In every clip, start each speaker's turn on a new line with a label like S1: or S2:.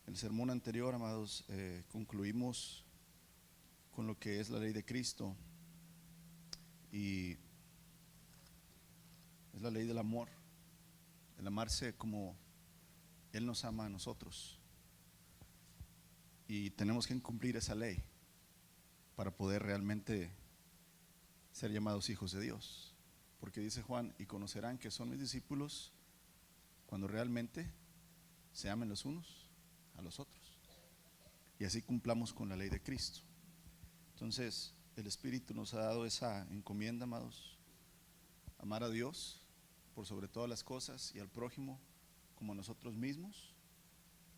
S1: El sermón anterior, amados, concluimos con lo que es la ley de Cristo, y es la ley del amor, el amarse como Él nos ama a nosotros, y tenemos que cumplir esa ley para poder realmente ser llamados hijos de Dios, porque dice Juan: y conocerán que son mis discípulos cuando realmente se amen los unos a los otros, y así cumplamos con la ley de Cristo. Entonces el Espíritu nos ha dado esa encomienda, amados: amar a Dios por sobre todas las cosas y al prójimo como a nosotros mismos.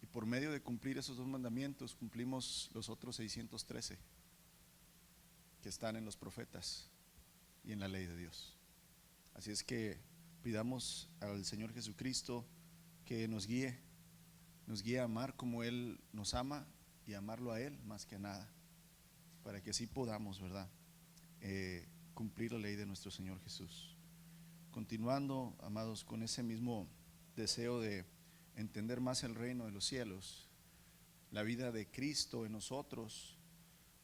S1: Y por medio de cumplir esos dos mandamientos cumplimos los otros 613 que están en los profetas y en la ley de Dios. Así es que pidamos al Señor Jesucristo que nos guíe a amar como Él nos ama, y amarlo a Él más que a nada, para que así podamos, ¿verdad?, cumplir la ley de nuestro Señor Jesús. Continuando, amados, con ese mismo deseo de entender más el reino de los cielos, la vida de Cristo en nosotros,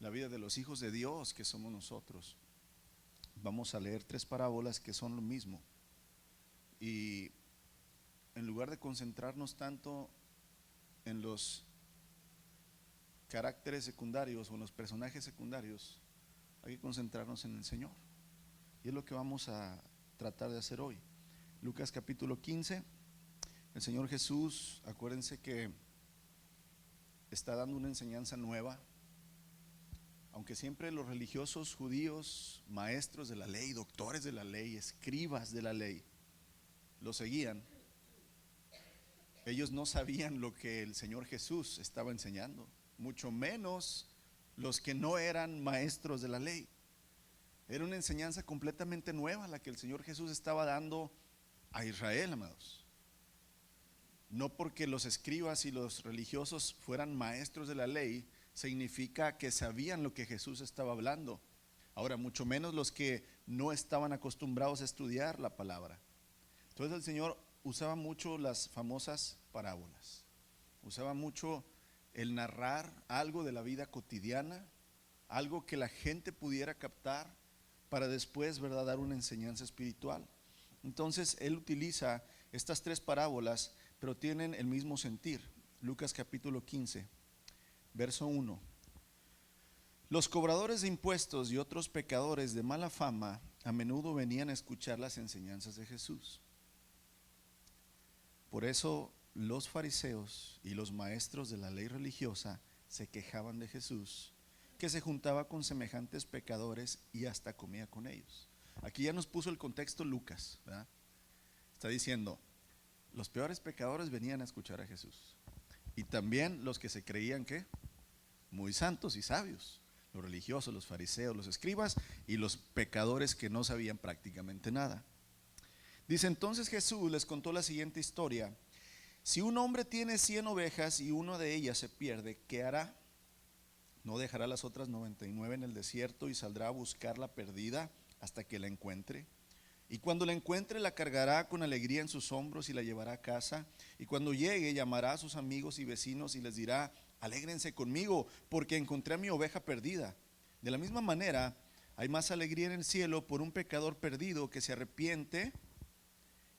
S1: la vida de los hijos de Dios que somos nosotros, vamos a leer 3 parábolas que son lo mismo. Y en lugar de concentrarnos tanto en los caracteres secundarios o en los personajes secundarios, hay que concentrarnos en el Señor, y es lo que vamos a tratar de hacer hoy. Lucas capítulo 15. El Señor Jesús, acuérdense que está dando una enseñanza nueva. Aunque siempre los religiosos judíos, maestros de la ley, doctores de la ley, escribas de la ley, lo seguían, ellos no sabían lo que el Señor Jesús estaba enseñando, mucho menos los que no eran maestros de la ley. Era una enseñanza completamente nueva la que el Señor Jesús estaba dando a Israel, amados. No porque los escribas y los religiosos fueran maestros de la ley significa que sabían lo que Jesús estaba hablando. Ahora, mucho menos los que no estaban acostumbrados a estudiar la palabra. Entonces el Señor usaba mucho las famosas parábolas, usaba mucho el narrar algo de la vida cotidiana, algo que la gente pudiera captar, para después, ¿verdad?, dar una enseñanza espiritual. Entonces Él utiliza estas 3 parábolas, pero tienen el mismo sentir. Lucas capítulo 15, verso 1. Los cobradores de impuestos y otros pecadores de mala fama a menudo venían a escuchar las enseñanzas de Jesús. Por eso los fariseos y los maestros de la ley religiosa se quejaban de Jesús, que se juntaba con semejantes pecadores y hasta comía con ellos. Aquí ya nos puso el contexto Lucas, ¿verdad? Está diciendo: los peores pecadores venían a escuchar a Jesús, y también los que se creían que muy santos y sabios, los religiosos, los fariseos, los escribas y los pecadores que no sabían prácticamente nada. Dice: entonces Jesús les contó la siguiente historia: si un hombre tiene 100 ovejas y una de ellas se pierde, ¿qué hará? ¿No dejará las otras 99 en el desierto y saldrá a buscar la perdida hasta que la encuentre? Y cuando la encuentre, la cargará con alegría en sus hombros y la llevará a casa. Y cuando llegue, llamará a sus amigos y vecinos y les dirá: alégrense conmigo, porque encontré a mi oveja perdida. De la misma manera, hay más alegría en el cielo por un pecador perdido que se arrepiente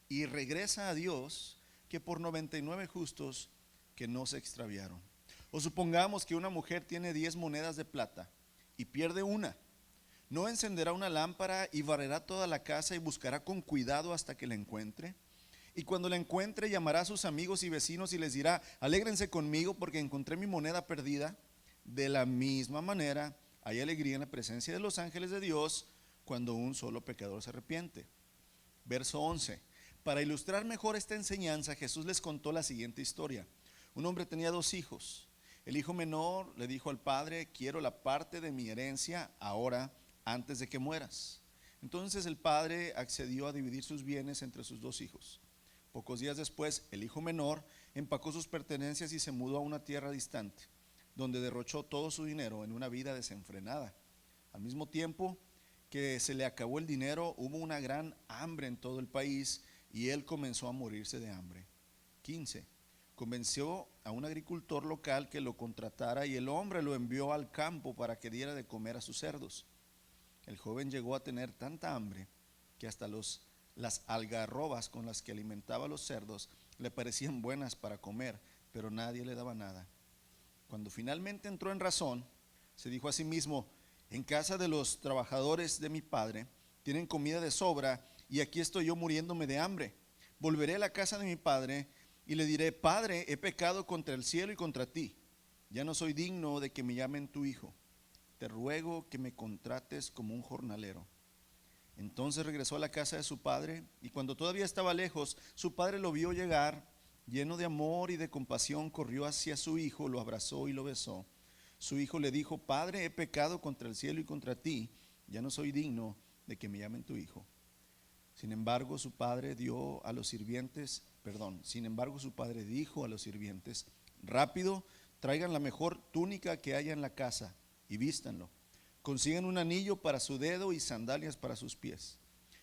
S1: y regresa a Dios, que por 99 justos que no se extraviaron. O supongamos que una mujer tiene 10 monedas de plata y pierde una. ¿No encenderá una lámpara y barrerá toda la casa y buscará con cuidado hasta que la encuentre? Y cuando la encuentre, llamará a sus amigos y vecinos y les dirá: alégrense conmigo porque encontré mi moneda perdida. De la misma manera, hay alegría en la presencia de los ángeles de Dios cuando un solo pecador se arrepiente. Verso 11. Para ilustrar mejor esta enseñanza, Jesús les contó la siguiente historia. Un hombre tenía 2 hijos. El hijo menor le dijo al padre: quiero la parte de mi herencia ahora, antes de que mueras. Entonces el padre accedió a dividir sus bienes entre sus 2 hijos. Pocos días después, el hijo menor empacó sus pertenencias y se mudó a una tierra distante, donde derrochó todo su dinero en una vida desenfrenada. Al mismo tiempo que se le acabó el dinero, hubo una gran hambre en todo el país y él comenzó a morirse de hambre. 15. Convenció a un agricultor local que lo contratara y el hombre lo envió al campo para que diera de comer a sus cerdos. El joven llegó a tener tanta hambre que hasta las algarrobas con las que alimentaba a los cerdos le parecían buenas para comer, pero nadie le daba nada. Cuando finalmente entró en razón, se dijo a sí mismo: en casa de los trabajadores de mi padre tienen comida de sobra y aquí estoy yo muriéndome de hambre. Volveré a la casa de mi padre y le diré: Padre, he pecado contra el cielo y contra ti. Ya no soy digno de que me llamen tu hijo. Te ruego que me contrates como un jornalero. Entonces regresó a la casa de su padre y cuando todavía estaba lejos, su padre lo vio llegar. Lleno de amor y de compasión, corrió hacia su hijo, lo abrazó y lo besó. Su hijo le dijo: Padre, he pecado contra el cielo y contra ti. Ya no soy digno de que me llamen tu hijo. Sin embargo, su padre dijo a los sirvientes: rápido, traigan la mejor túnica que haya en la casa y vístanlo. Consigan un anillo para su dedo y sandalias para sus pies.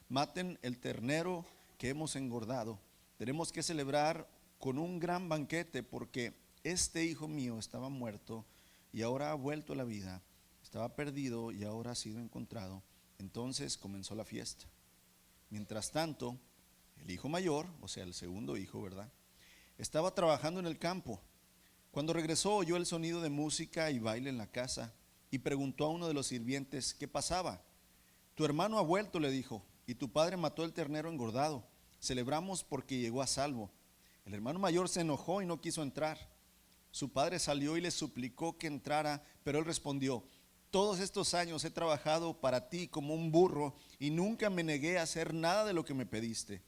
S1: Maten el ternero que hemos engordado. Tenemos que celebrar con un gran banquete, porque este hijo mío estaba muerto y ahora ha vuelto a la vida. Estaba perdido y ahora ha sido encontrado. Entonces comenzó la fiesta. Mientras tanto, el hijo mayor, o sea, el segundo hijo, ¿verdad?, estaba trabajando en el campo. Cuando regresó, oyó el sonido de música y baile en la casa y preguntó a uno de los sirvientes qué pasaba. Tu hermano ha vuelto, le dijo, y tu padre mató el ternero engordado. Celebramos porque llegó a salvo. El hermano mayor se enojó y no quiso entrar. Su padre salió y le suplicó que entrara, pero él respondió: todos estos años he trabajado para ti como un burro y nunca me negué a hacer nada de lo que me pediste.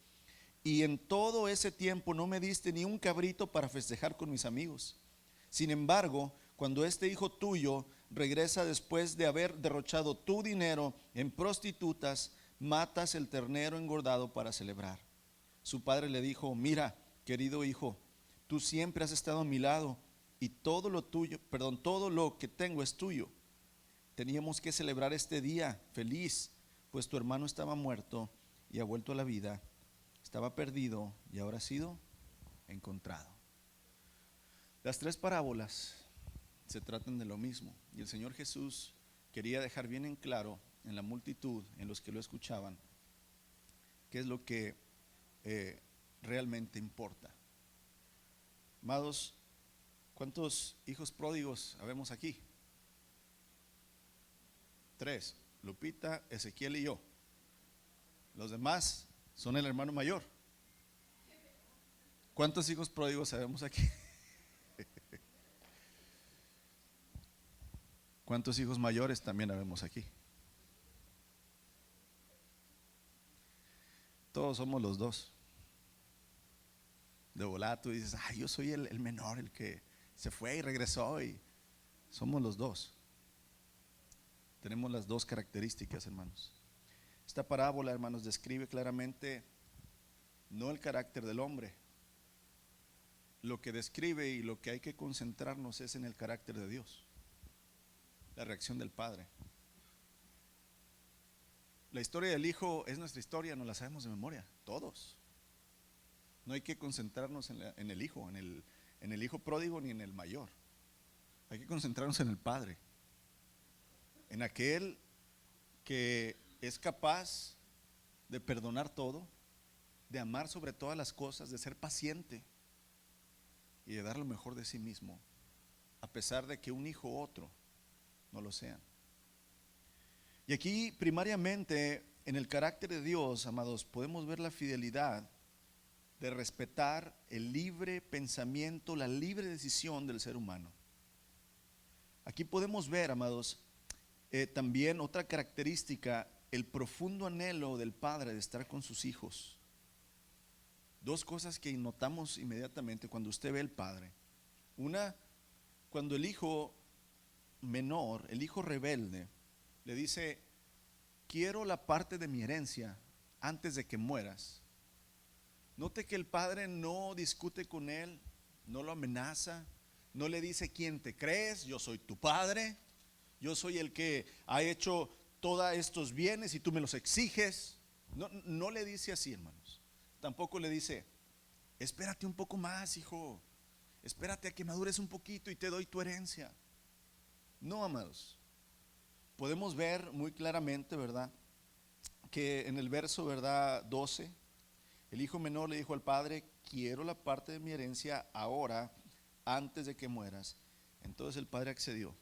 S1: Y en todo ese tiempo no me diste ni un cabrito para festejar con mis amigos. Sin embargo, cuando este hijo tuyo regresa después de haber derrochado tu dinero en prostitutas, matas el ternero engordado para celebrar. Su padre le dijo: mira, querido hijo, tú siempre has estado a mi lado y todo lo que tengo es tuyo. Teníamos que celebrar este día feliz, pues tu hermano estaba muerto y ha vuelto a la vida. Estaba perdido y ahora ha sido encontrado. Las tres parábolas se tratan de lo mismo, y el Señor Jesús quería dejar bien en claro en la multitud, en los que lo escuchaban, qué es lo que realmente importa. Amados, ¿cuántos hijos pródigos habemos aquí? 3: Lupita, Ezequiel y yo. Los demás son el hermano mayor. ¿Cuántos hijos pródigos sabemos aquí? ¿Cuántos hijos mayores también habemos aquí? Todos somos los dos. De volada tú dices: ay, yo soy el menor, el que se fue y regresó, y somos los dos. Tenemos las dos características, hermanos. Esta parábola, hermanos, describe claramente no el carácter del hombre. Lo que describe y lo que hay que concentrarnos es en el carácter de Dios, la reacción del Padre. La historia del Hijo es nuestra historia, nos la sabemos de memoria, todos. No hay que concentrarnos en el Hijo, en el Hijo pródigo ni en el mayor. Hay que concentrarnos en el Padre, en aquel que es capaz de perdonar todo, de amar sobre todas las cosas, de ser paciente y de dar lo mejor de sí mismo, a pesar de que un hijo u otro no lo sean. Y aquí primariamente en el carácter de Dios, amados, podemos ver la fidelidad de respetar el libre pensamiento, la libre decisión del ser humano. Aquí podemos ver, amados, también otra característica: el profundo anhelo del Padre de estar con sus hijos. Dos cosas que notamos inmediatamente cuando usted ve al Padre. Una, cuando el hijo menor, el hijo rebelde, le dice: quiero la parte de mi herencia antes de que mueras. Note que el padre no discute con él, no lo amenaza, no le dice: ¿quién te crees? Yo soy tu padre, yo soy el que ha hecho todos estos bienes y tú me los exiges. No le dice así, hermanos. Tampoco le dice: espérate un poco más, hijo, espérate a que madures un poquito y te doy tu herencia. No, amados. Podemos ver muy claramente, ¿verdad?, que en el verso, ¿verdad?, 12, el hijo menor le dijo al padre: quiero la parte de mi herencia ahora, antes de que mueras. Entonces el padre accedió.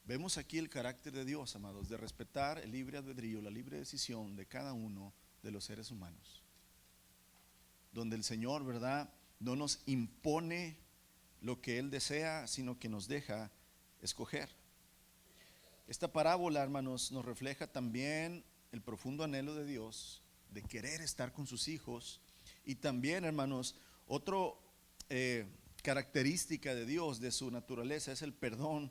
S1: Vemos aquí el carácter de Dios, amados, de respetar el libre albedrío, la libre decisión de cada uno de los seres humanos. Donde el Señor, ¿verdad?, no nos impone lo que Él desea, sino que nos deja escoger. Esta parábola, hermanos, nos refleja también el profundo anhelo de Dios de querer estar con sus hijos. Y también, hermanos, otro característica de Dios, de su naturaleza, es el perdón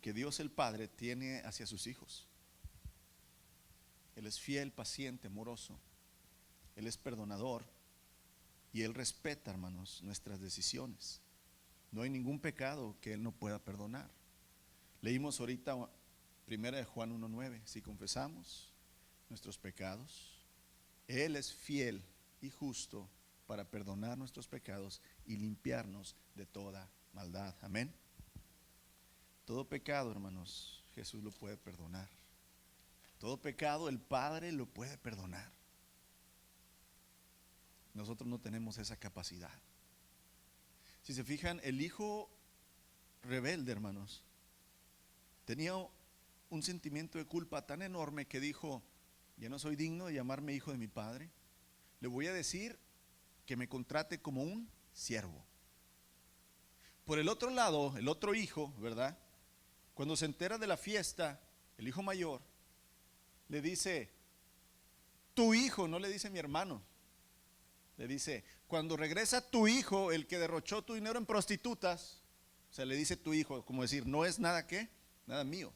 S1: que Dios el Padre tiene hacia sus hijos. Él es fiel, paciente, amoroso. Él es perdonador y Él respeta, hermanos, nuestras decisiones. No hay ningún pecado que Él no pueda perdonar. Leímos ahorita 1 Juan 1:9. Si confesamos nuestros pecados, Él es fiel y justo para perdonar nuestros pecados y limpiarnos de toda maldad. Amén. Todo pecado, hermanos, Jesús lo puede perdonar. Todo pecado el Padre lo puede perdonar. Nosotros no tenemos esa capacidad. Si se fijan, el hijo rebelde, hermanos, tenía un sentimiento de culpa tan enorme que dijo: ya no soy digno de llamarme hijo de mi padre. Le voy a decir que me contrate como un siervo. Por el otro lado, el otro hijo, ¿verdad?, cuando se entera de la fiesta, el hijo mayor le dice: tu hijo, no le dice mi hermano, le dice: cuando regresa tu hijo, el que derrochó tu dinero en prostitutas, o sea, le dice tu hijo, como decir, no es nada nada mío.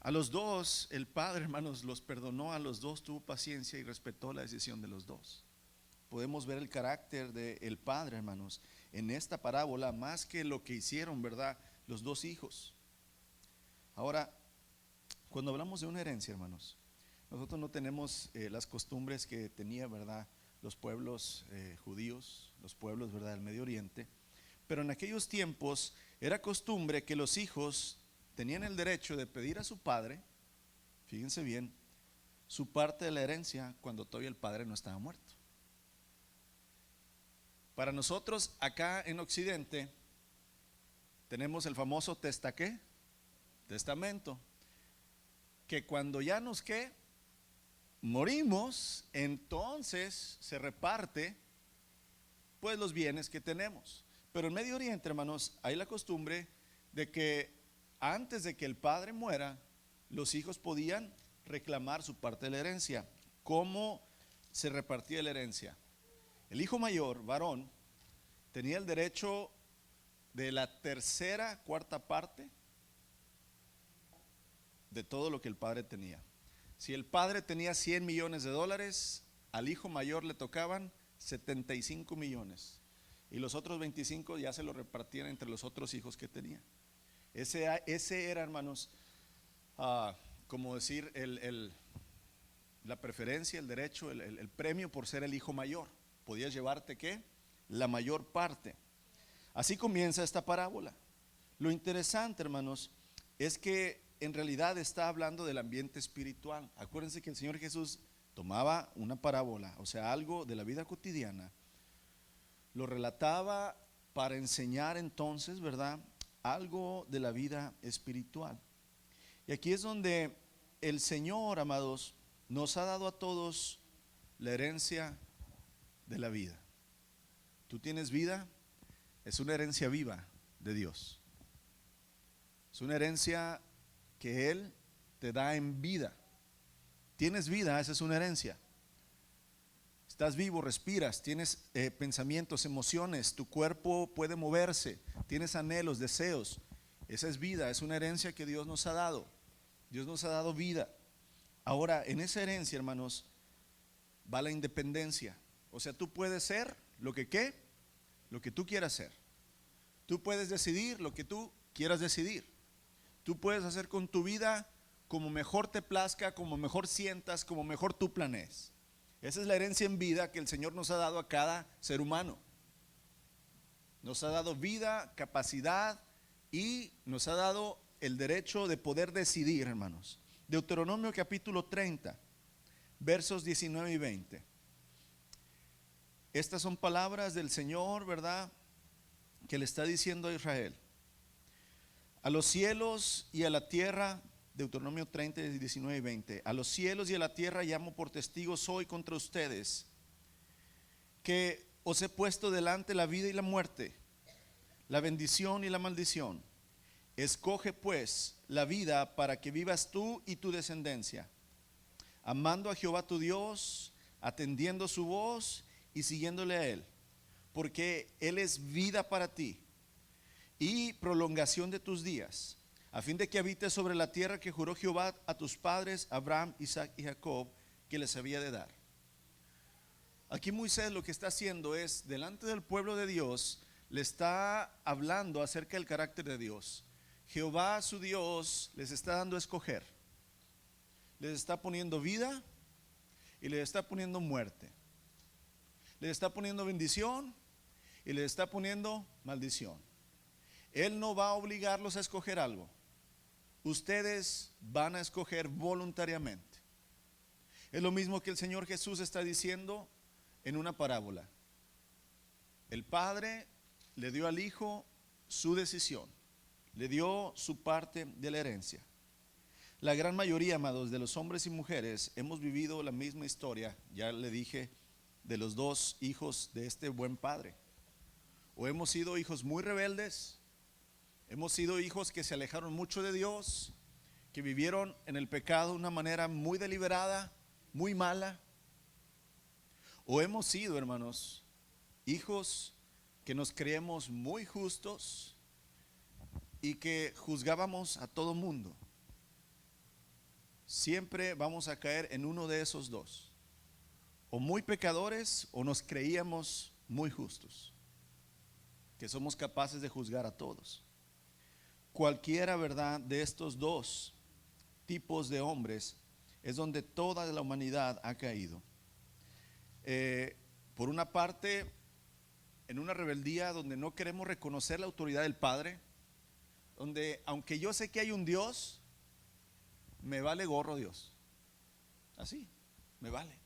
S1: A los dos, el padre, hermanos, los perdonó, a los dos tuvo paciencia y respetó la decisión de los dos. Podemos ver el carácter del padre, hermanos, en esta parábola, más que lo que hicieron, ¿verdad?, los dos hijos. Ahora, cuando hablamos de una herencia, hermanos, nosotros no tenemos las costumbres que tenía, ¿verdad?, los pueblos judíos, los pueblos, ¿verdad?, del Medio Oriente. Pero en aquellos tiempos era costumbre que los hijos tenían el derecho de pedir a su padre, fíjense bien, su parte de la herencia cuando todavía el padre no estaba muerto. Para nosotros acá en Occidente tenemos el famoso testamento, que cuando ya nos morimos, entonces se reparte pues los bienes que tenemos. Pero en Medio Oriente, hermanos, hay la costumbre de que antes de que el padre muera, los hijos podían reclamar su parte de la herencia. ¿Cómo se repartía la herencia? El hijo mayor, varón, tenía el derecho de la cuarta parte de todo lo que el padre tenía. Si el padre tenía 100 millones de dólares, al hijo mayor le tocaban 75 millones. Y los otros 25 ya se lo repartían entre los otros hijos que tenía. Ese era, hermanos, como decir, la preferencia, el derecho, el premio por ser el hijo mayor. Podías llevarte la mayor parte. Así comienza esta parábola. Lo interesante, hermanos, es que en realidad está hablando del ambiente espiritual. Acuérdense que el Señor Jesús tomaba una parábola, o sea, algo de la vida cotidiana, lo relataba para enseñar entonces, ¿verdad?, algo de la vida espiritual. Y aquí es donde el Señor, amados, nos ha dado a todos la herencia de la vida. Tú tienes vida, es una herencia viva de Dios. Es una herencia que Él te da en vida. Tienes vida, esa es una herencia. Estás vivo, respiras, tienes pensamientos, emociones, tu cuerpo puede moverse, tienes anhelos, deseos. Esa es vida, es una herencia que Dios nos ha dado. Dios nos ha dado vida. Ahora, en esa herencia, hermanos, va la independencia. O sea, tú puedes ser lo que tú quieras ser. Tú puedes decidir lo que tú quieras decidir. Tú puedes hacer con tu vida como mejor te plazca, como mejor sientas, como mejor tú planees. Esa es la herencia en vida que el Señor nos ha dado a cada ser humano. Nos ha dado vida, capacidad y nos ha dado el derecho de poder decidir, hermanos. Deuteronomio capítulo 30, versos 19 y 20. Estas son palabras del Señor, ¿verdad?, que le está diciendo a Israel. A los cielos y a la tierra, Deuteronomio 30, 19 y 20. A los cielos y a la tierra llamo por testigos hoy contra ustedes, que os he puesto delante la vida y la muerte, la bendición y la maldición. Escoge pues la vida para que vivas tú y tu descendencia, amando a Jehová tu Dios, atendiendo su voz y siguiéndole a Él, porque Él es vida para ti y prolongación de tus días, a fin de que habites sobre la tierra que juró Jehová a tus padres, Abraham, Isaac y Jacob, que les había de dar. Aquí Moisés lo que está haciendo es, delante del pueblo de Dios, le está hablando acerca del carácter de Dios. Jehová su Dios les está dando a escoger. Les está poniendo vida y les está poniendo muerte. Les está poniendo bendición y les está poniendo maldición. Él no va a obligarlos a escoger algo. Ustedes van a escoger voluntariamente. Es lo mismo que el Señor Jesús está diciendo en una parábola. El Padre le dio al Hijo su decisión, le dio su parte de la herencia. La gran mayoría, amados, de los hombres y mujeres hemos vivido la misma historia, ya le dije, de los dos hijos de este buen padre. O hemos sido hijos muy rebeldes, hemos sido hijos que se alejaron mucho de Dios, que vivieron en el pecado de una manera muy deliberada, muy mala. O hemos sido, hermanos, hijos que nos creemos muy justos y que juzgábamos a todo mundo. Siempre vamos a caer en uno de esos dos. O muy pecadores o nos creíamos muy justos, que somos capaces de juzgar a todos. Cualquiera, ¿verdad?, de estos dos tipos de hombres es donde toda la humanidad ha caído. Por una parte, en una rebeldía donde no queremos reconocer la autoridad del Padre, donde aunque yo sé que hay un Dios, me vale gorro Dios. Así, me vale.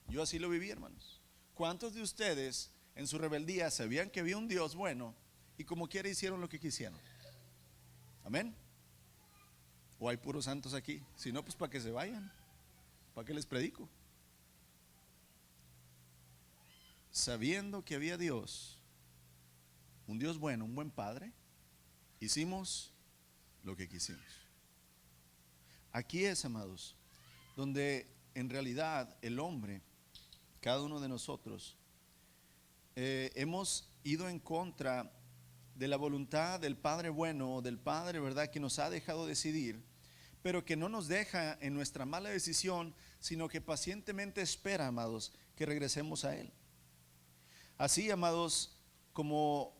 S1: Yo así lo viví, hermanos. ¿Cuántos de ustedes en su rebeldía sabían que había un Dios bueno y como quiera hicieron lo que quisieron? Amén. ¿O hay puros santos aquí? Si no, pues para que se vayan. ¿Para qué les predico? Sabiendo que había Dios, un Dios bueno, un buen Padre, hicimos lo que quisimos. Aquí es, amados, donde en realidad el hombre, cada uno de nosotros, hemos ido en contra de la voluntad del Padre bueno, del Padre, ¿verdad?, que nos ha dejado decidir, pero que no nos deja en nuestra mala decisión, sino que pacientemente espera, amados, que regresemos a Él. Así, amados, como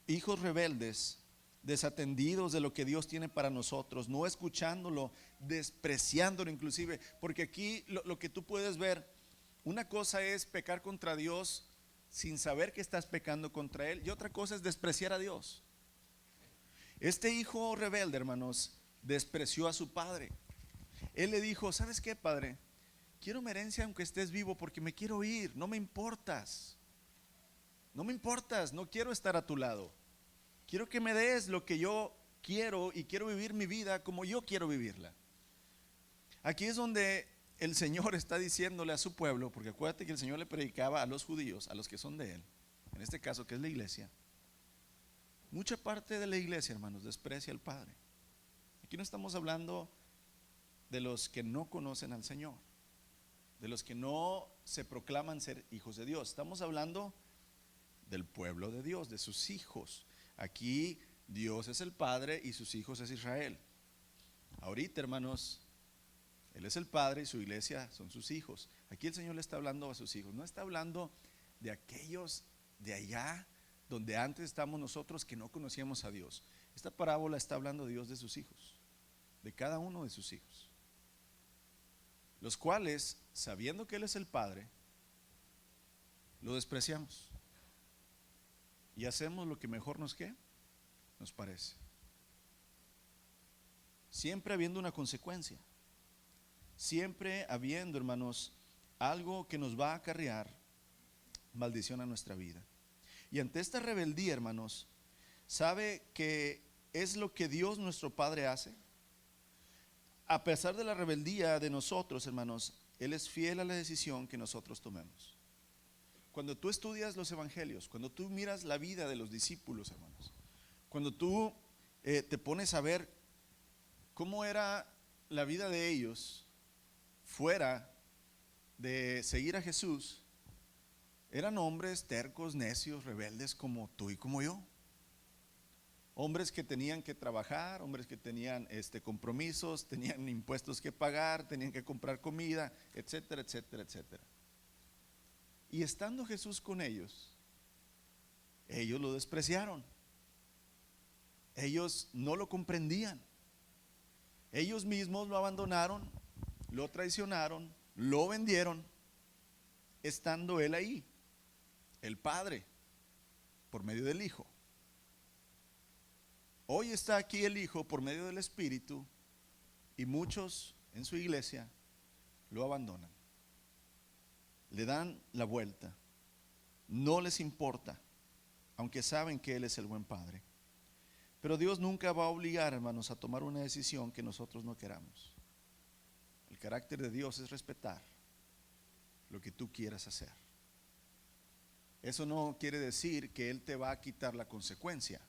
S1: hijos rebeldes, desatendidos de lo que Dios tiene para nosotros, no escuchándolo, despreciándolo inclusive, porque aquí lo que tú puedes ver, una cosa es pecar contra Dios sin saber que estás pecando contra Él, y otra cosa es despreciar a Dios. Este hijo rebelde, hermanos, despreció a su padre. Él le dijo: ¿sabes qué, padre? Quiero mi herencia aunque estés vivo, porque me quiero ir, no me importas. No me importas, no quiero estar a tu lado. Quiero que me des lo que yo quiero y quiero vivir mi vida como yo quiero vivirla. Aquí es donde el Señor está diciéndole a su pueblo, porque acuérdate que el Señor le predicaba a los judíos, a los que son de Él, en este caso que es la iglesia. Mucha parte de la iglesia, hermanos, desprecia al Padre. Aquí no estamos hablando de los que no conocen al Señor, de los que no se proclaman ser hijos de Dios. Estamos hablando del pueblo de Dios, de sus hijos. Aquí Dios es el Padre y sus hijos es Israel. Ahorita, hermanos, Él es el Padre y su iglesia son sus hijos. Aquí el Señor le está hablando a sus hijos. No está hablando de aquellos de allá donde antes estamos nosotros que no conocíamos a Dios. Esta parábola está hablando de Dios, de sus hijos, de cada uno de sus hijos, los cuales, sabiendo que Él es el Padre, lo despreciamos y hacemos lo que mejor nos parece. Siempre habiendo una consecuencia, siempre habiendo, hermanos, algo que nos va a acarrear maldición a nuestra vida. Y ante esta rebeldía, hermanos, ¿sabe que es lo que Dios nuestro Padre hace? A pesar de la rebeldía de nosotros, hermanos, Él es fiel a la decisión que nosotros tomemos. Cuando tú estudias los evangelios, cuando tú miras la vida de los discípulos, hermanos, cuando tú te pones a ver cómo era la vida de ellos fuera de seguir a Jesús, eran hombres tercos, necios, rebeldes como tú y como yo. Hombres que tenían que trabajar, hombres que tenían compromisos, tenían impuestos que pagar, tenían que comprar comida, etcétera, etcétera, etcétera. Y estando Jesús con ellos lo despreciaron. Ellos no lo comprendían. Ellos mismos lo abandonaron, lo traicionaron, lo vendieron, estando Él ahí, el Padre, por medio del Hijo. Hoy está aquí el Hijo por medio del Espíritu y muchos en su iglesia lo abandonan. Le dan la vuelta. No les importa, aunque saben que Él es el buen Padre. Pero Dios nunca va a obligar, hermanos, a tomar una decisión que nosotros no queramos. El carácter de Dios es respetar lo que tú quieras hacer. Eso no quiere decir que Él te va a quitar la consecuencia,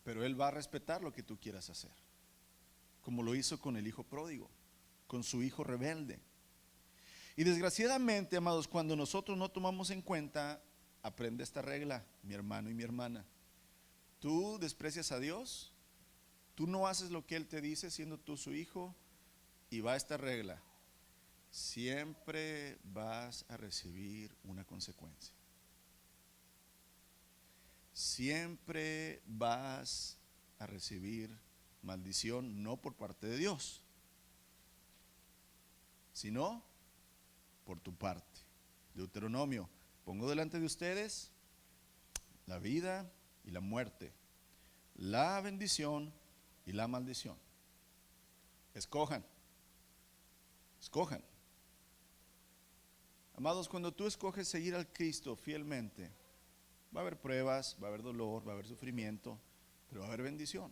S1: pero Él va a respetar lo que tú quieras hacer, como lo hizo con el hijo pródigo, con su hijo rebelde. Y desgraciadamente, amados, cuando nosotros no tomamos en cuenta, aprende esta regla, mi hermano y mi hermana. Tú desprecias a Dios, tú no haces lo que Él te dice siendo tú su hijo, y va esta regla: siempre vas a recibir una consecuencia. Siempre vas a recibir maldición, no por parte de Dios, sino por tu parte. Deuteronomio: pongo delante de ustedes la vida y la muerte, la bendición y la maldición. Escojan. Amados, cuando tú escoges seguir al Cristo fielmente, va a haber pruebas, va a haber dolor, va a haber sufrimiento, pero va a haber bendición.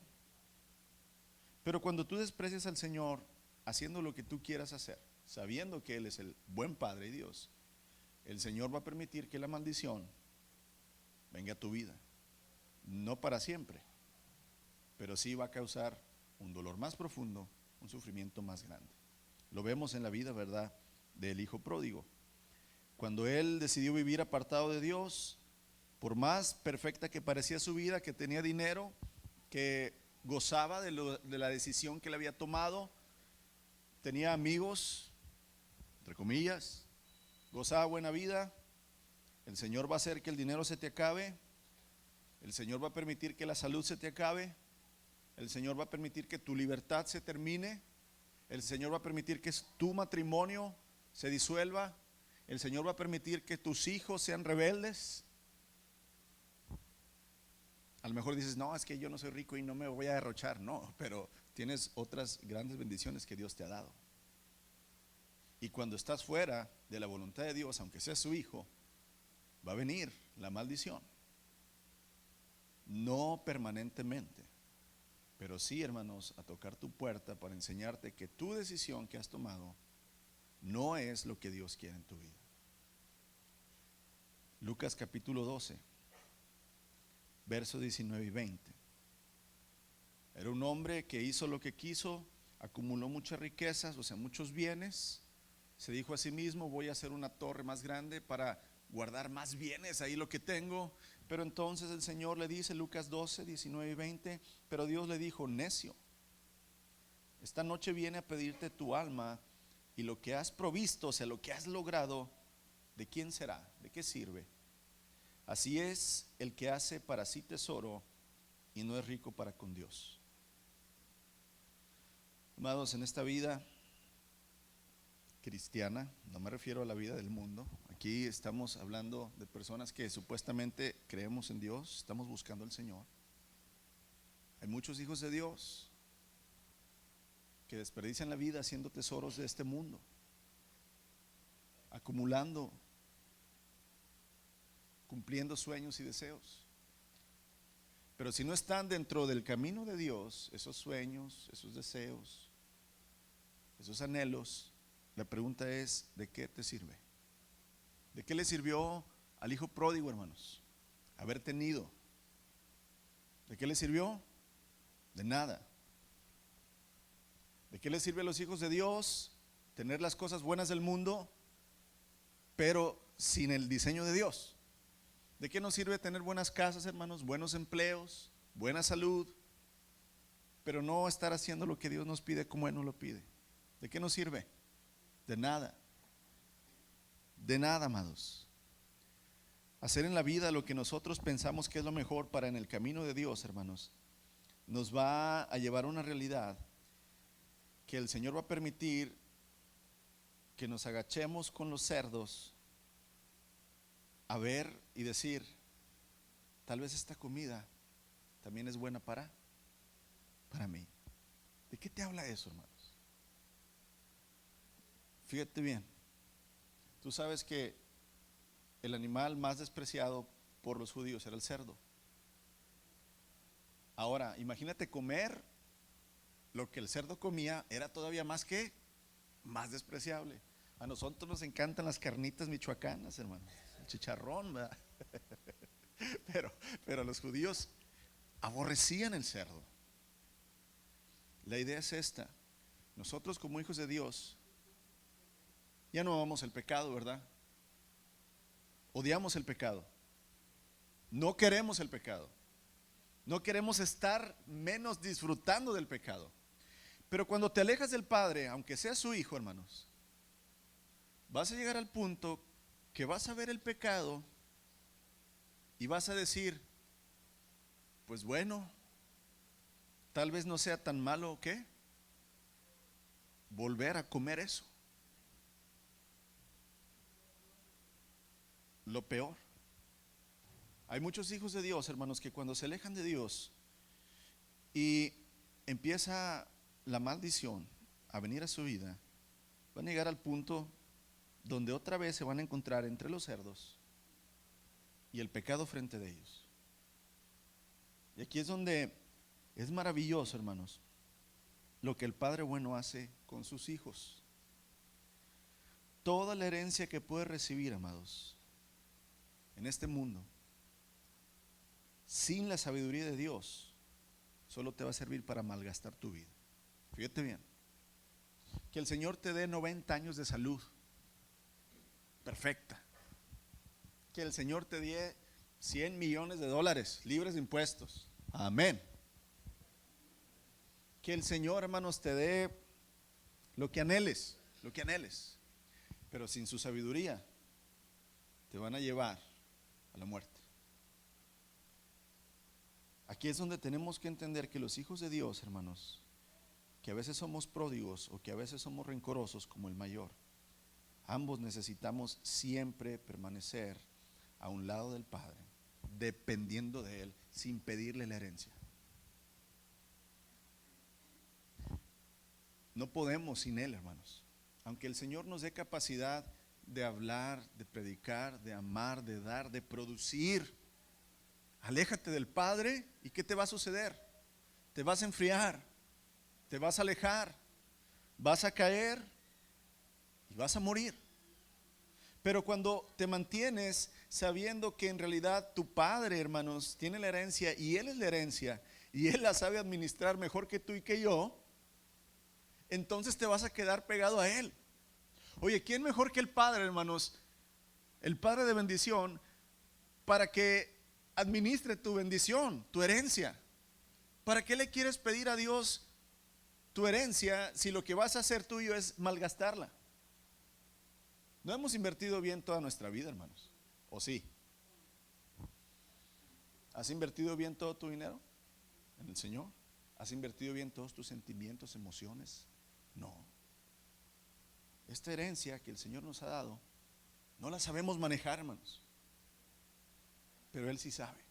S1: Pero cuando tú desprecias al Señor haciendo lo que tú quieras hacer, sabiendo que Él es el buen Padre y Dios, el Señor va a permitir que la maldición venga a tu vida. No para siempre, pero sí va a causar un dolor más profundo, un sufrimiento más grande. Lo vemos en la vida, ¿verdad?, del hijo pródigo. Cuando él decidió vivir apartado de Dios, por más perfecta que parecía su vida, que tenía dinero, que gozaba de la decisión que él había tomado, tenía amigos, entre comillas, gozaba buena vida, el Señor va a hacer que el dinero se te acabe, el Señor va a permitir que la salud se te acabe, el Señor va a permitir que tu libertad se termine, el Señor va a permitir que tu matrimonio se disuelva, el Señor va a permitir que tus hijos sean rebeldes. A lo mejor dices: no, es que yo no soy rico y no me voy a derrochar. No, pero tienes otras grandes bendiciones que Dios te ha dado. Y cuando estás fuera de la voluntad de Dios, aunque seas su hijo, va a venir la maldición. No permanentemente, pero sí, hermanos, a tocar tu puerta para enseñarte que tu decisión que has tomado no es lo que Dios quiere en tu vida. Lucas capítulo 12, versos 19 y 20. Era un hombre que hizo lo que quiso, acumuló muchas riquezas, o sea, muchos bienes. Se dijo a sí mismo: voy a hacer una torre más grande para guardar más bienes, ahí lo que tengo. Pero entonces el Señor le dice, Lucas 12, 19 y 20, pero Dios le dijo: necio, esta noche viene a pedirte tu alma, y lo que has provisto, o sea, lo que has logrado, ¿de quién será? ¿De qué sirve? Así es el que hace para sí tesoro y no es rico para con Dios. Amados, en esta vida cristiana, no me refiero a la vida del mundo, Aquí estamos hablando de personas que supuestamente creemos en Dios, estamos buscando al Señor. Hay muchos hijos de Dios que desperdician la vida haciendo tesoros de este mundo, acumulando, cumpliendo sueños y deseos. Pero si no están dentro del camino de Dios, esos sueños, esos deseos, esos anhelos, la pregunta es: ¿de qué te sirve? ¿De qué le sirvió al hijo pródigo, hermanos, haber tenido? ¿De qué le sirvió? De nada. ¿De qué le sirve a los hijos de Dios tener las cosas buenas del mundo, pero sin el diseño de Dios? ¿De qué nos sirve tener buenas casas, hermanos, buenos empleos, buena salud, pero no estar haciendo lo que Dios nos pide como Él nos lo pide? ¿De qué nos sirve? De nada. De nada, amados. Hacer en la vida lo que nosotros pensamos que es lo mejor para en el camino de Dios, hermanos, nos va a llevar a una realidad que el Señor va a permitir que nos agachemos con los cerdos a ver y decir: tal vez esta comida también es buena para mí. ¿De qué te habla eso, hermanos? Fíjate bien. Tú sabes que el animal más despreciado por los judíos era el cerdo. Ahora, imagínate comer lo que el cerdo comía, era todavía más despreciable. A nosotros nos encantan las carnitas michoacanas, hermano, el chicharrón, ¿verdad? Pero los judíos aborrecían el cerdo. La idea es esta: nosotros como hijos de Dios ya no amamos el pecado, ¿verdad? Odiamos el pecado. No queremos el pecado. No queremos estar menos disfrutando del pecado. Pero cuando te alejas del Padre, aunque seas su hijo, hermanos, vas a llegar al punto que vas a ver el pecado y vas a decir: pues bueno, tal vez no sea tan malo, ¿qué? Volver a comer eso. Lo peor. Hay muchos hijos de Dios, hermanos, que cuando se alejan de Dios y empieza la maldición a venir a su vida, van a llegar al punto donde otra vez se van a encontrar entre los cerdos y el pecado frente de ellos. Y aquí es donde es maravilloso, hermanos, lo que el Padre bueno hace con sus hijos. Toda la herencia que puedes recibir, amados, en este mundo, sin la sabiduría de Dios, solo te va a servir para malgastar tu vida. Fíjate bien, que el Señor te dé 90 años de salud perfecta, que el Señor te dé 100 millones de dólares libres de impuestos, amén. Que el Señor, hermanos, te dé lo que anheles, pero sin su sabiduría te van a llevar a la muerte. Aquí es donde tenemos que entender que los hijos de Dios, hermanos, que a veces somos pródigos o que a veces somos rencorosos como el mayor, ambos necesitamos siempre permanecer a un lado del Padre, dependiendo de Él, sin pedirle la herencia. No podemos sin Él, hermanos. Aunque el Señor nos dé capacidad de hablar, de predicar, de amar, de dar, de producir, aléjate del Padre y ¿qué te va a suceder? Te vas a enfriar, te vas a alejar, vas a caer y vas a morir. Pero cuando te mantienes sabiendo que en realidad tu Padre, hermanos, tiene la herencia y Él es la herencia y Él la sabe administrar mejor que tú y que yo, entonces te vas a quedar pegado a Él. Oye, ¿quién mejor que el Padre, hermanos? El Padre de bendición, para que administre tu bendición, tu herencia. ¿Para qué le quieres pedir a Dios tu herencia si lo que vas a hacer tuyo es malgastarla? No hemos invertido bien toda nuestra vida, hermanos. ¿O sí? ¿Has invertido bien todo tu dinero en el Señor? ¿Has invertido bien todos tus sentimientos, emociones? No. Esta herencia que el Señor nos ha dado No la sabemos manejar, hermanos, pero Él sí sabe.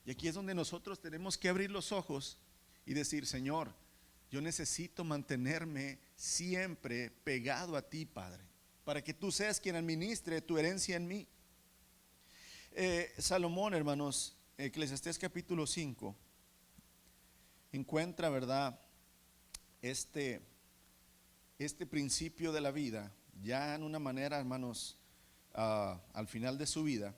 S1: Y aquí es donde nosotros tenemos que abrir los ojos y decir: Señor, yo necesito mantenerme siempre pegado a ti, Padre, para que tú seas quien administre tu herencia en mí. Salomón, hermanos, Eclesiastés capítulo 5, encuentra, ¿verdad?, este principio de la vida, ya en una manera, hermanos, al final de su vida.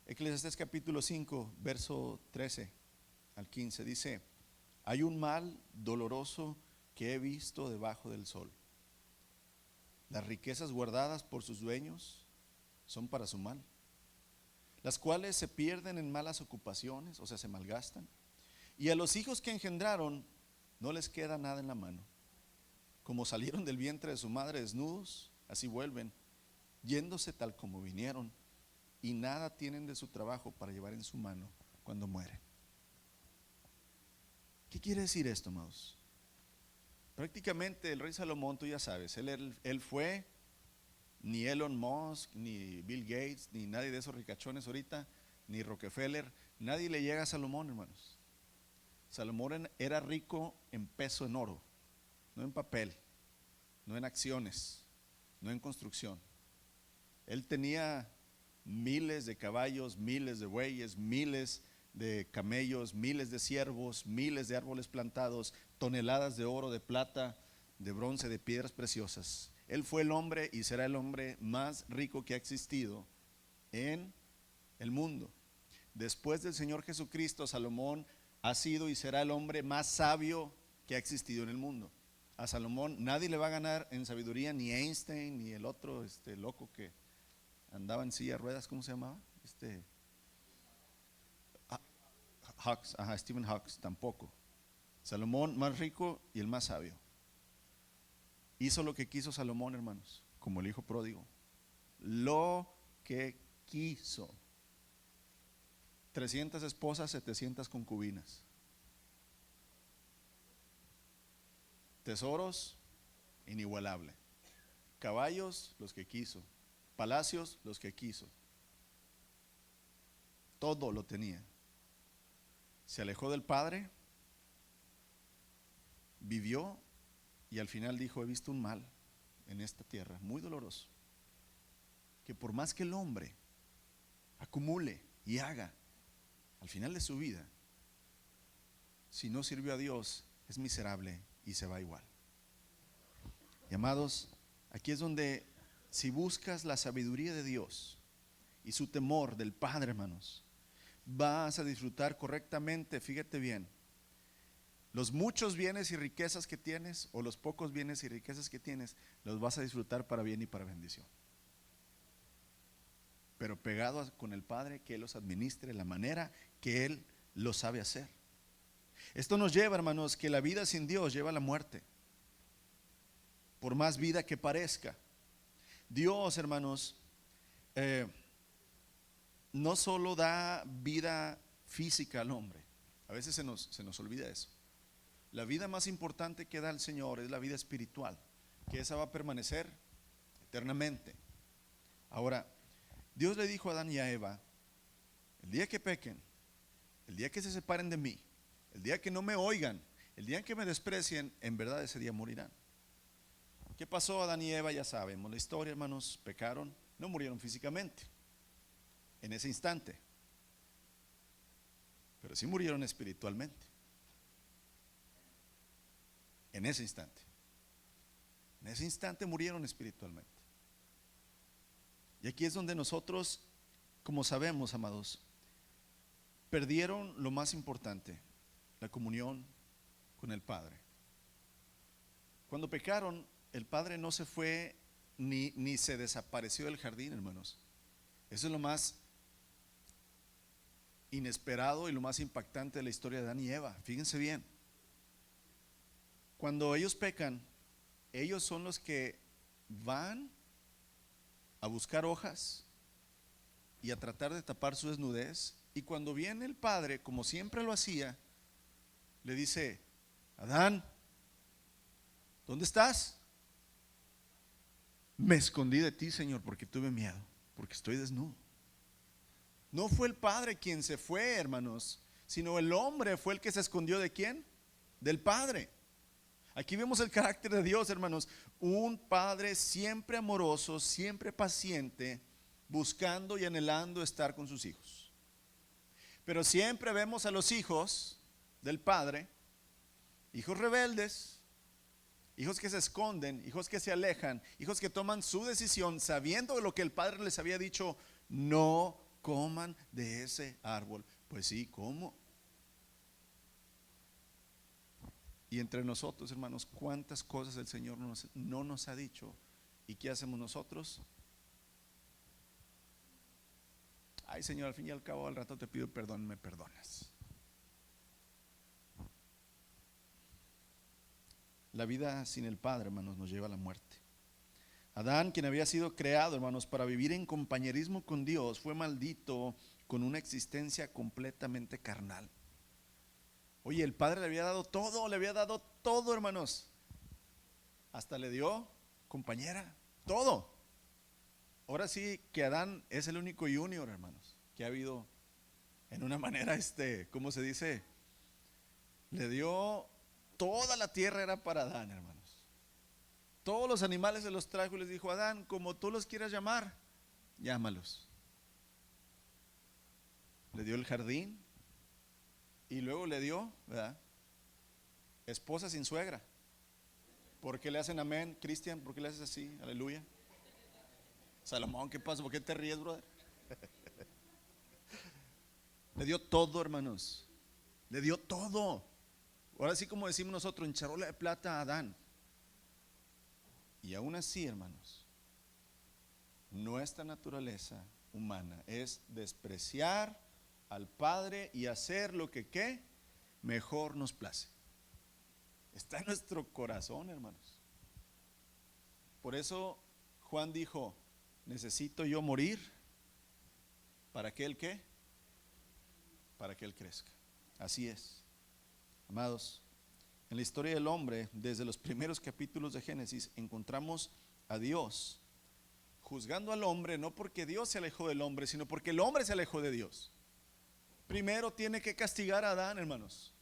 S1: Eclesiastés capítulo 5, verso 13 al 15, dice: hay un mal doloroso que he visto debajo del sol. Las riquezas guardadas por sus dueños son para su mal, las cuales se pierden en malas ocupaciones, o sea, se malgastan. Y a los hijos que engendraron no les queda nada en la mano. Como salieron del vientre de su madre desnudos, así vuelven, yéndose tal como vinieron, y nada tienen de su trabajo para llevar en su mano cuando mueren. ¿Qué quiere decir esto, amados? Prácticamente el rey Salomón, tú ya sabes, él fue, ni Elon Musk, ni Bill Gates, ni nadie de esos ricachones ahorita, ni Rockefeller, nadie le llega a Salomón, hermanos. Salomón era rico en peso, en oro, no en papel, no en acciones, no en construcción. Él tenía miles de caballos, miles de bueyes, miles de camellos, miles de siervos, miles de árboles plantados, toneladas de oro, de plata, de bronce, de piedras preciosas. Él fue el hombre y será el hombre más rico que ha existido en el mundo. Después del Señor Jesucristo, Salomón ha sido y será el hombre más sabio que ha existido en el mundo. A Salomón nadie le va a ganar en sabiduría, ni Einstein, ni el otro loco que andaba en silla de ruedas, ¿cómo se llamaba? Hawks, Stephen Hawks, tampoco. Salomón más rico y el más sabio. Hizo lo que quiso Salomón, hermanos, como el hijo pródigo. Lo que quiso. 300 esposas, 700 concubinas. Tesoros, inigualable. Caballos, los que quiso. Palacios, los que quiso. Todo lo tenía. Se alejó del Padre, vivió y al final dijo: he visto un mal en esta tierra muy doloroso, que por más que el hombre acumule y haga, al final de su vida, si no sirvió a Dios, es miserable y se va igual. Y amados, aquí es donde, si buscas la sabiduría de Dios y su temor del Padre, hermanos, vas a disfrutar correctamente. Fíjate bien, los muchos bienes y riquezas que tienes, o los pocos bienes y riquezas que tienes, los vas a disfrutar para bien y para bendición, pero pegado con el Padre, que Él los administre de la manera que Él lo sabe hacer. Esto nos lleva, hermanos, que la vida sin Dios lleva a la muerte, por más vida que parezca. Dios, hermanos, no solo da vida física al hombre. A veces se nos olvida eso. La vida más importante que da el Señor es la vida espiritual, que esa va a permanecer eternamente. Ahora, Dios le dijo a Adán y a Eva: el día que pequen, el día que se separen de mí, el día que no me oigan, el día en que me desprecien, en verdad ese día morirán. ¿Qué pasó? Adán y Eva, ya sabemos la historia, hermanos, pecaron, no murieron físicamente en ese instante, pero sí murieron espiritualmente. En ese instante murieron espiritualmente. Y aquí es donde nosotros, como sabemos, amados, perdieron lo más importante, la comunión con el Padre. Cuando pecaron, el Padre no se fue ni se desapareció del jardín, hermanos. Eso es lo más inesperado y lo más impactante de la historia de Adán y Eva. Fíjense bien, cuando ellos pecan, ellos son los que van a buscar hojas y a tratar de tapar su desnudez, y cuando viene el Padre, como siempre lo hacía, le dice: Adán, ¿dónde estás? Me escondí de ti, Señor, porque tuve miedo, porque estoy desnudo. No fue el padre quien se fue, hermanos, sino el hombre fue el que se escondió ¿de quién? Del padre. Aquí vemos el carácter de Dios, hermanos. Un padre siempre amoroso, siempre paciente, buscando y anhelando estar con sus hijos. Pero siempre vemos a los hijos del padre, hijos rebeldes, hijos que se esconden, hijos que se alejan, hijos que toman su decisión sabiendo lo que el padre les había dicho: no coman de ese árbol. Pues sí, ¿cómo? Y entre nosotros, hermanos, cuántas cosas el Señor no nos ha dicho. ¿Y qué hacemos nosotros? Ay, Señor, al fin y al cabo, al rato te pido perdón, me perdonas. La vida sin el Padre, hermanos, nos lleva a la muerte. Adán, quien había sido creado, hermanos, para vivir en compañerismo con Dios, fue maldito con una existencia completamente carnal. Oye, el Padre le había dado todo, hermanos. Hasta le dio compañera, todo. Ahora sí que Adán es el único junior, hermanos, que ha habido en una manera, ¿cómo se dice? Le dio toda la tierra, era para Adán, hermanos. Todos los animales se los trajo y les dijo: Adán, como tú los quieras llamar, llámalos. Le dio el jardín y luego le dio, ¿verdad?, esposa sin suegra. ¿Por qué le hacen amén, Cristian? ¿Por qué le haces así? Aleluya. Salomón, ¿qué pasó? ¿Por qué te ríes, brother? Le dio todo, hermanos. Le dio todo. Ahora sí, como decimos nosotros, en charola de plata a Adán. Y aún así, hermanos, nuestra naturaleza humana es despreciar al Padre y hacer lo que ¿qué? Mejor nos place. Está en nuestro corazón, hermanos. Por eso Juan dijo: necesito yo morir para que él ¿qué? Para que él crezca. Así es, amados. En la historia del hombre, desde los primeros capítulos de Génesis, encontramos a Dios juzgando al hombre, no porque Dios se alejó del hombre, sino porque el hombre se alejó de Dios. Primero tiene que castigar a Adán, hermanos.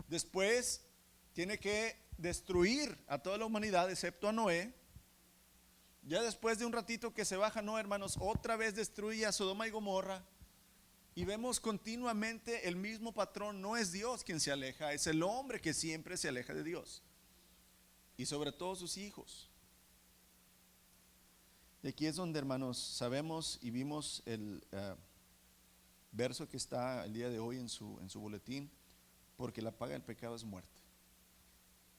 S1: Después tiene que destruir a toda la humanidad excepto a Noé. Ya después de un ratito que se baja Noé, hermanos, otra vez destruye a Sodoma y Gomorra. Y vemos continuamente el mismo patrón. No es Dios quien se aleja, es el hombre que siempre se aleja de Dios. Y sobre todo sus hijos. Y aquí es donde, hermanos, sabemos y vimos el verso que está el día de hoy en su boletín: porque la paga del pecado es muerte,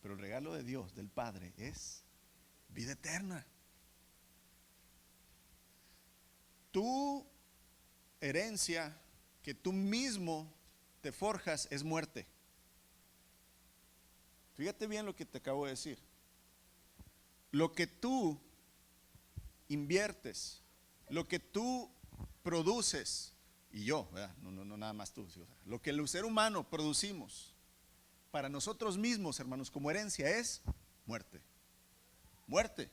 S1: pero el regalo de Dios, del Padre, es vida eterna. Tu herencia que tú mismo te forjas es muerte. Fíjate bien lo que te acabo de decir. Lo que tú inviertes, lo que tú produces, y yo, ¿verdad? No nada más tú, ¿sí? O sea, lo que el ser humano producimos para nosotros mismos, hermanos, como herencia es muerte. Muerte.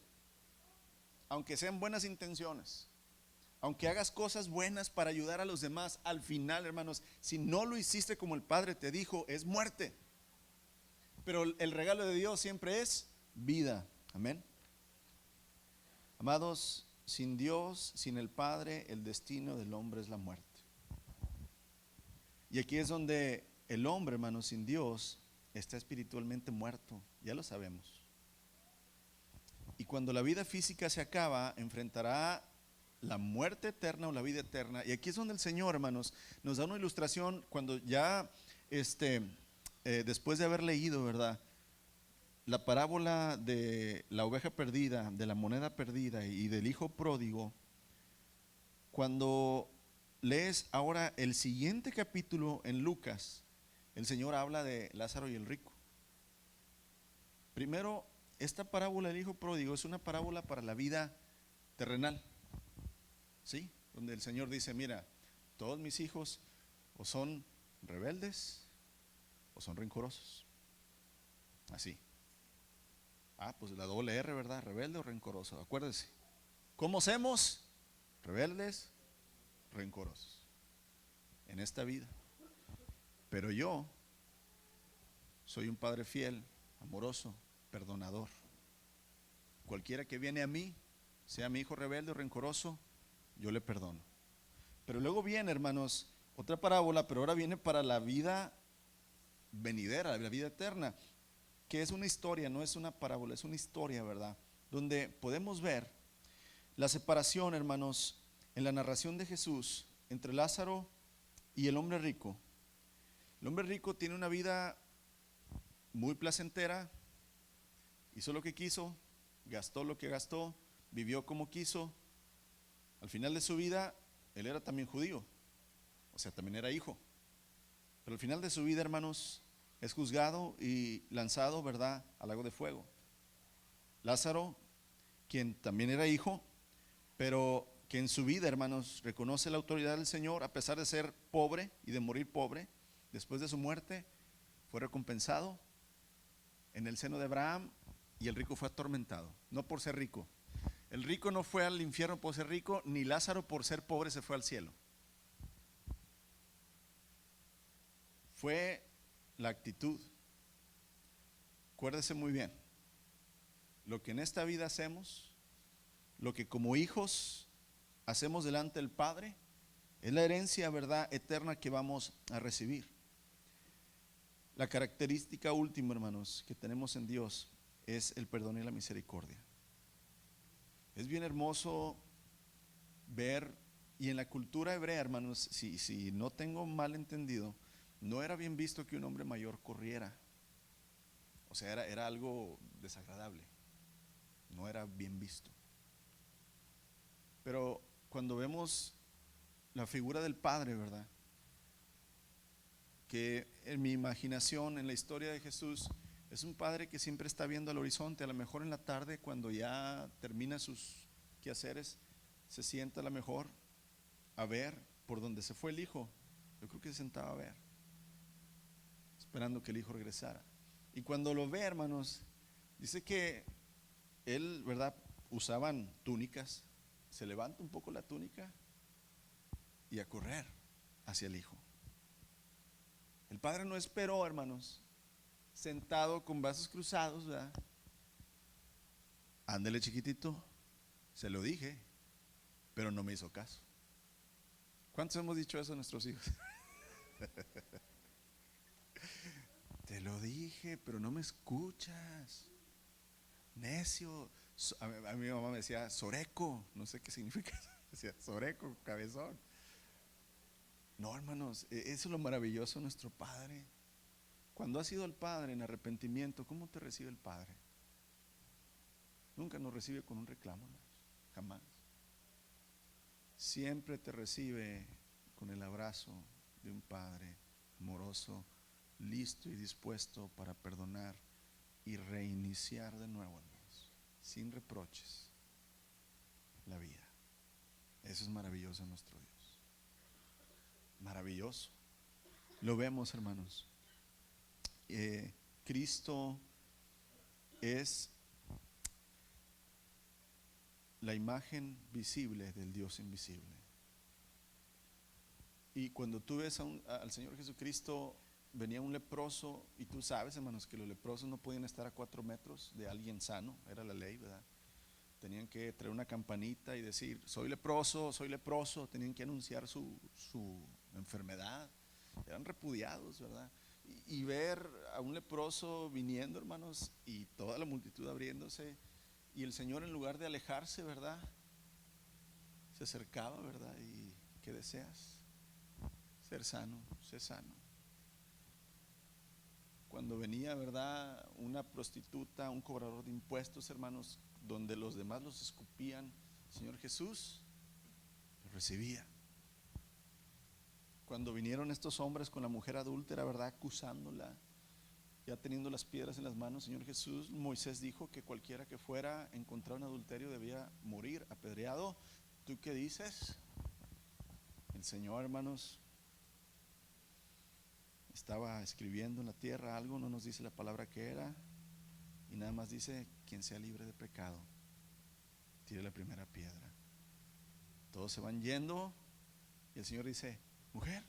S1: Aunque sean buenas intenciones, aunque hagas cosas buenas para ayudar a los demás, al final, hermanos, si no lo hiciste como el Padre te dijo, es muerte. Pero el regalo de Dios siempre es vida. Amén. Amados, sin Dios, sin el Padre, el destino del hombre es la muerte. Y aquí es donde el hombre, hermanos, sin Dios está espiritualmente muerto. Ya lo sabemos. Y cuando la vida física se acaba, enfrentará la muerte eterna o la vida eterna. Y aquí es donde el Señor, hermanos, nos da una ilustración cuando ya después de haber leído, ¿verdad?, la parábola de la oveja perdida, de la moneda perdida y del hijo pródigo. Cuando lees ahora el siguiente capítulo en Lucas, el Señor habla de Lázaro y el rico. Primero, esta parábola del hijo pródigo es una parábola para la vida terrenal, ¿sí? Donde el Señor dice: mira, todos mis hijos o son rebeldes o son rencorosos. Así. Pues la doble R, ¿verdad? Rebelde o rencoroso. Acuérdese. ¿Cómo somos? Rebeldes, rencorosos en esta vida. Pero yo soy un padre fiel, amoroso, perdonador. Cualquiera que viene a mí, sea mi hijo rebelde o rencoroso, yo le perdono. Pero luego viene, hermanos, otra parábola, pero ahora viene para la vida venidera, la vida eterna, que es una historia, no es una parábola, es una historia, ¿verdad? Donde podemos ver la separación, hermanos, en la narración de Jesús entre Lázaro y el hombre rico. El hombre rico tiene una vida muy placentera, hizo lo que quiso, gastó lo que gastó, vivió como quiso. Al final de su vida, él era también judío, o sea, también era hijo. Pero al final de su vida, hermanos, es juzgado y lanzado, ¿verdad?, al lago de fuego. Lázaro, quien también era hijo, pero que en su vida, hermanos, reconoce la autoridad del Señor, a pesar de ser pobre y de morir pobre, después de su muerte, fue recompensado en el seno de Abraham, y el rico fue atormentado, no por ser rico. El rico no fue al infierno por ser rico, ni Lázaro por ser pobre se fue al cielo. Fue la actitud. Acuérdese muy bien, lo que en esta vida hacemos, lo que como hijos hacemos delante del Padre, es la herencia, ¿verdad?, eterna que vamos a recibir. La característica última, hermanos, que tenemos en Dios es el perdón y la misericordia. Es bien hermoso ver, y en la cultura hebrea, hermanos, si no tengo mal entendido, no era bien visto que un hombre mayor corriera. O sea, era algo desagradable, no era bien visto. Pero cuando vemos la figura del Padre, ¿verdad?, que en mi imaginación, en la historia de Jesús, es un Padre que siempre está viendo al horizonte. A lo mejor en la tarde, cuando ya termina sus quehaceres, se sienta a lo mejor a ver por donde se fue el hijo. Yo creo que se sentaba a ver, esperando que el hijo regresara. Y cuando lo ve, hermanos, dice que él, ¿verdad?, usaban túnicas. Se levanta un poco la túnica y a correr hacia el hijo. El padre no esperó, hermanos, sentado con brazos cruzados, ¿verdad? Ándele, chiquitito, se lo dije, pero no me hizo caso. ¿Cuántos hemos dicho eso a nuestros hijos? Te lo dije, pero no me escuchas, necio. A mi mamá me decía soreco, no sé qué significa eso. Decía soreco, cabezón. No, hermanos, eso es lo maravilloso de nuestro Padre. Cuando has sido el Padre en arrepentimiento, ¿cómo te recibe el Padre? Nunca nos recibe con un reclamo, jamás. Siempre te recibe con el abrazo de un Padre amoroso, listo y dispuesto para perdonar y reiniciar de nuevo, hermanos, sin reproches, la vida. Eso es maravilloso en nuestro Dios. Maravilloso. Lo vemos, hermanos. Cristo es la imagen visible del Dios invisible. Y cuando tú ves al Señor Jesucristo, venía un leproso, y tú sabes, hermanos, que los leprosos no podían estar a 4 metros de alguien sano, era la ley, ¿verdad? Tenían que traer una campanita y decir, soy leproso, tenían que anunciar su enfermedad, eran repudiados, ¿verdad? Y ver a un leproso viniendo, hermanos, y toda la multitud abriéndose, y el Señor, en lugar de alejarse, ¿verdad?, se acercaba, ¿verdad? Y ¿qué deseas? Ser sano, sé sano. Cuando venía, ¿verdad?, una prostituta, un cobrador de impuestos, hermanos, donde los demás los escupían, el Señor Jesús los recibía. Cuando vinieron estos hombres con la mujer adúltera, ¿verdad?, acusándola, ya teniendo las piedras en las manos, Señor Jesús, Moisés dijo que cualquiera que fuera encontrado en adulterio debía morir apedreado. ¿Tú qué dices? El Señor, hermanos, estaba escribiendo en la tierra algo, no nos dice la palabra que era, y nada más dice quien sea libre de pecado, tire la primera piedra. Todos se van yendo y el Señor dice: mujer,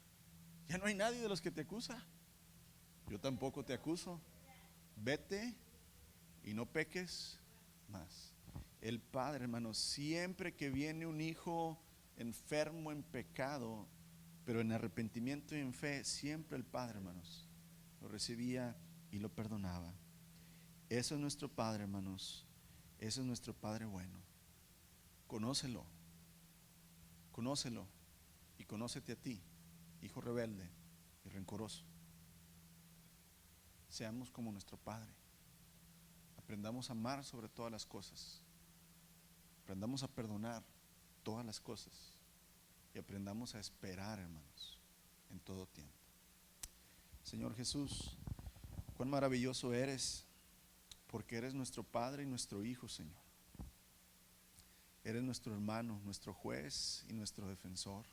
S1: ya no hay nadie de los que te acusa. Yo tampoco te acuso. Vete y no peques más. El Padre, hermanos, siempre que viene un hijo enfermo en pecado, pero en arrepentimiento y en fe, siempre el Padre, hermanos, lo recibía y lo perdonaba. Eso es nuestro Padre, hermanos. Eso es nuestro Padre bueno. Conócelo. Conócelo y conócete a ti, hijo rebelde y rencoroso. Seamos como nuestro Padre. Aprendamos a amar sobre todas las cosas. Aprendamos a perdonar todas las cosas. Y aprendamos a esperar, hermanos, en todo tiempo. Señor Jesús, cuán maravilloso eres, porque eres nuestro Padre y nuestro Hijo, Señor. Eres nuestro hermano, nuestro juez y nuestro defensor.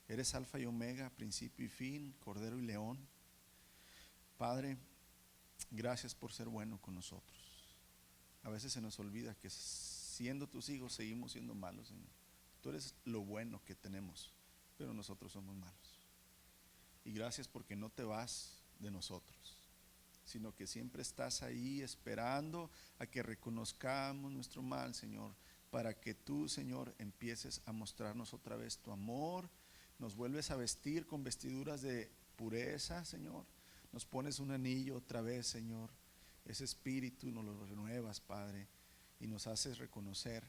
S1: Eres Alfa y Omega, principio y fin, Cordero y León. Padre, gracias por ser bueno con nosotros. A veces se nos olvida que siendo tus hijos seguimos siendo malos, Señor. Tú eres lo bueno que tenemos, pero nosotros somos malos. Y gracias porque no te vas de nosotros, sino que siempre estás ahí esperando a que reconozcamos nuestro mal, Señor, para que tú, Señor, empieces a mostrarnos otra vez tu amor. Nos vuelves a vestir con vestiduras de pureza, Señor. Nos pones un anillo otra vez, Señor. Ese espíritu nos lo renuevas, Padre, y nos haces reconocer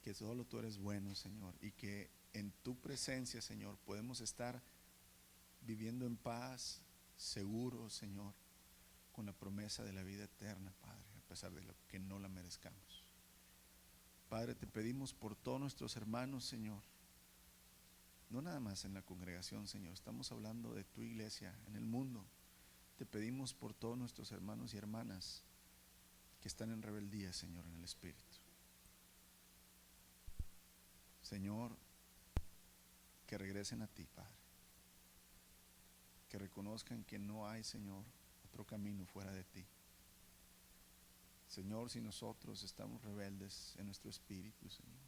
S1: que solo tú eres bueno, Señor, y que en tu presencia, Señor, podemos estar viviendo en paz, seguros, Señor, con la promesa de la vida eterna, Padre, a pesar de lo que no la merezcamos. Padre, te pedimos por todos nuestros hermanos, Señor, no nada más en la congregación, Señor, estamos hablando de tu iglesia en el mundo. Te pedimos por todos nuestros hermanos y hermanas que están en rebeldía, Señor, en el Espíritu. Señor, que regresen a ti, Padre. Que reconozcan que no hay, Señor, otro camino fuera de ti. Señor, si nosotros estamos rebeldes en nuestro espíritu, Señor,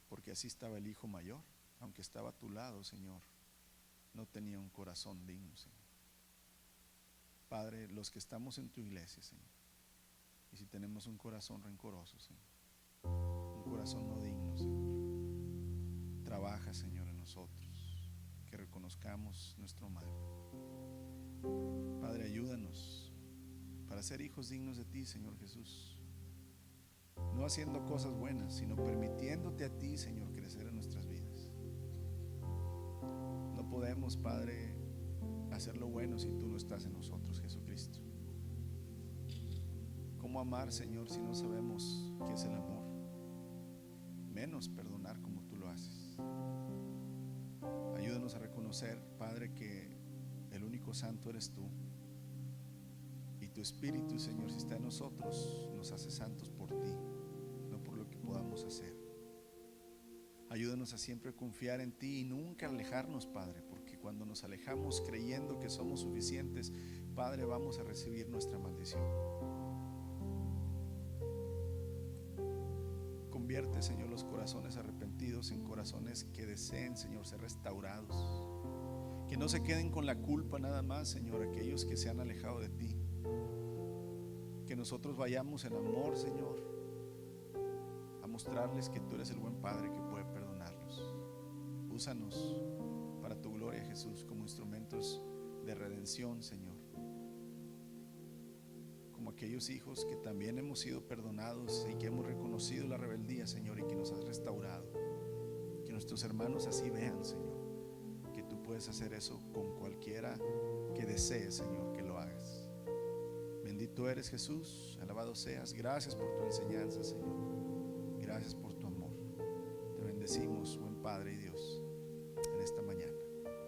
S1: porque así estaba el hijo mayor, aunque estaba a tu lado, Señor, no tenía un corazón digno, Señor. Padre, los que estamos en tu iglesia, Señor, y si tenemos un corazón rencoroso, Señor, un corazón no digno, Señor, trabaja, Señor, en nosotros, que reconozcamos nuestro mal. Padre, ayúdanos para ser hijos dignos de ti, Señor Jesús, no haciendo cosas buenas, sino permitiéndote a ti, Señor, crecer en nuestras vidas. No podemos, Padre, hacer lo bueno si tú no estás en nosotros, Jesucristo. ¿Cómo amar, Señor, si no sabemos qué es el amor? Menos perdonar como tú lo haces. Ayúdanos a reconocer, Padre, que el único santo eres tú. Y tu Espíritu, Señor, si está en nosotros, nos hace santos por ti, no por lo que podamos hacer. Ayúdanos a siempre confiar en ti y nunca alejarnos, Padre, porque cuando nos alejamos creyendo que somos suficientes, Padre, vamos a recibir nuestra maldición. Convierte, Señor, los corazones arrepentidos en corazones que deseen, Señor, ser restaurados. Que no se queden con la culpa nada más, Señor, aquellos que se han alejado de ti. Que nosotros vayamos en amor, Señor, a mostrarles que tú eres el buen Padre que puede perdonarlos. Úsanos para tu gloria, Jesús, como instrumentos de redención, Señor. Como aquellos hijos que también hemos sido perdonados y que hemos reconocido la rebeldía, Señor, y que nos has restaurado. Que nuestros hermanos así vean, Señor, que tú puedes hacer eso con cualquiera que desee, Señor, que lo hagas. Bendito eres, Jesús, alabado seas. Gracias por tu enseñanza, Señor. Gracias por tu amor. Te bendecimos, buen Padre y Dios, en esta mañana.